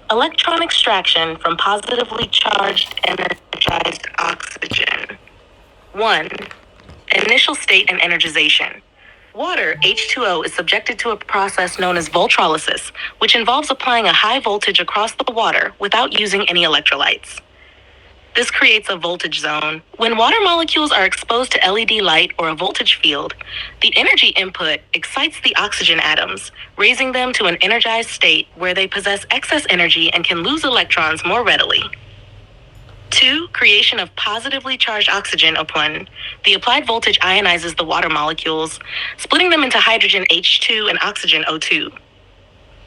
Electron extraction from positively charged energized oxygen. 1. Initial state and energization. Water, H2O, is subjected to a process known as voltrolysis, which involves applying a high voltage across the water without using any electrolytes. This creates a voltage zone. When water molecules are exposed to LED light or a voltage field, the energy input excites the oxygen atoms, raising them to an energized state where they possess excess energy and can lose electrons more readily. 2. Creation of positively charged oxygen upon the applied voltage ionizes the water molecules, splitting them into hydrogen H2 and oxygen O2.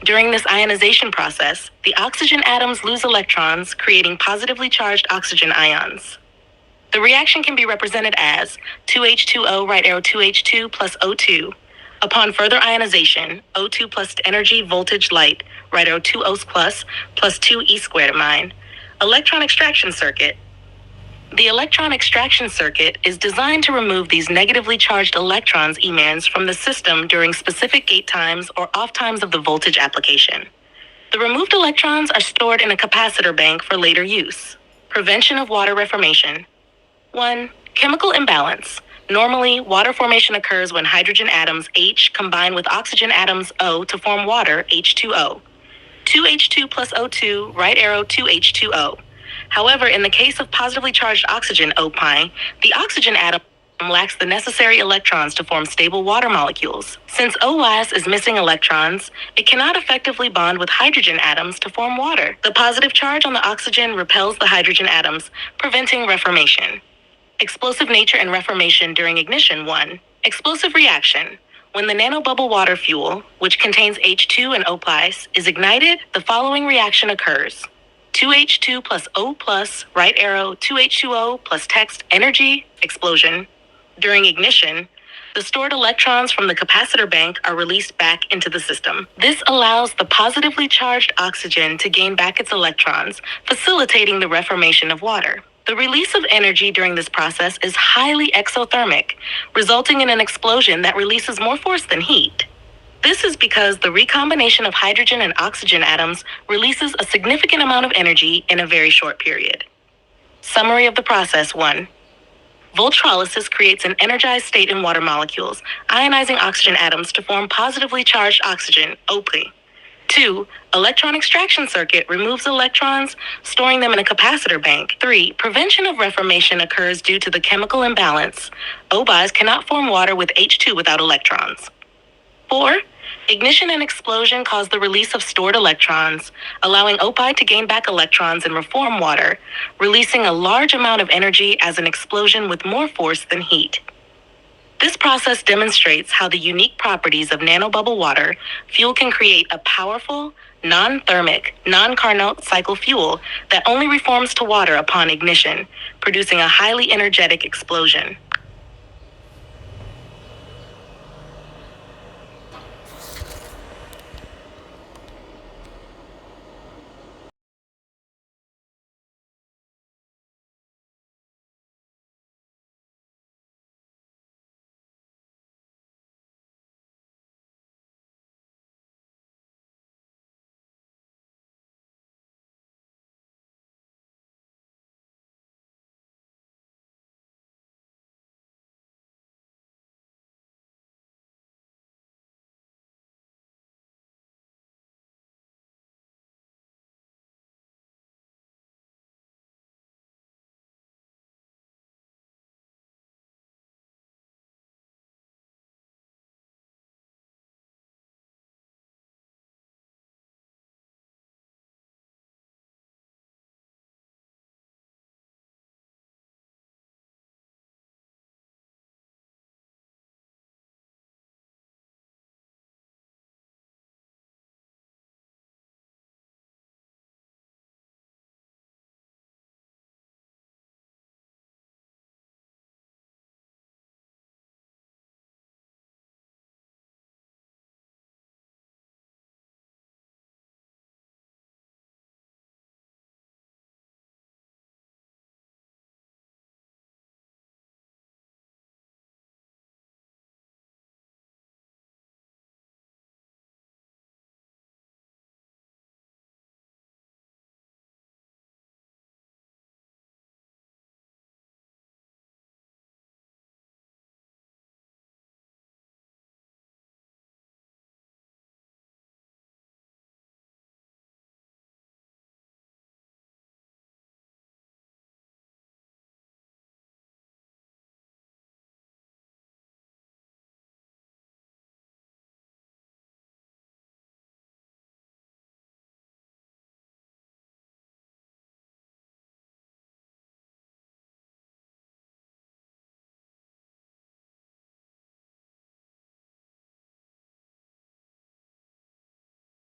During this ionization process, the oxygen atoms lose electrons, creating positively charged oxygen ions. The reaction can be represented as 2H2O right arrow 2H2 plus O2. Upon further ionization, O2 plus energy voltage light right arrow 2O plus 2E squared amine. Electron extraction circuit. The electron extraction circuit is designed to remove these negatively charged electrons emans from the system during specific gate times or off times of the voltage application. The removed electrons are stored in a capacitor bank for later use. Prevention of water reformation. 1. Chemical imbalance. Normally, water formation occurs when hydrogen atoms H combine with oxygen atoms O to form water, H2O. 2H2 plus O2, right arrow 2H2O. However, in the case of positively charged oxygen, O pi, the oxygen atom lacks the necessary electrons to form stable water molecules. Since OS is missing electrons, it cannot effectively bond with hydrogen atoms to form water. The positive charge on the oxygen repels the hydrogen atoms, preventing reformation. Explosive nature and reformation during ignition. 1. Explosive reaction. When the nanobubble water fuel, which contains H2 and O+, is ignited, the following reaction occurs. 2H2 plus O plus, right arrow, 2H2O plus text energy, explosion. During ignition, the stored electrons from the capacitor bank are released back into the system. This allows the positively charged oxygen to gain back its electrons, facilitating the reformation of water. The release of energy during this process is highly exothermic, resulting in an explosion that releases more force than heat. This is because the recombination of hydrogen and oxygen atoms releases a significant amount of energy in a very short period. Summary of the process. 1. Voltrolysis creates an energized state in water molecules, ionizing oxygen atoms to form positively charged oxygen, OP. 2. Electron extraction circuit removes electrons, storing them in a capacitor bank. 3. Prevention of reformation occurs due to the chemical imbalance. OBIs cannot form water with H2 without electrons. 4. Ignition and explosion cause the release of stored electrons, allowing OPI to gain back electrons and reform water, releasing a large amount of energy as an explosion with more force than heat. This process demonstrates how the unique properties of nanobubble water fuel can create a powerful, non-thermic, non-Carnot cycle fuel that only reforms to water upon ignition, producing a highly energetic explosion.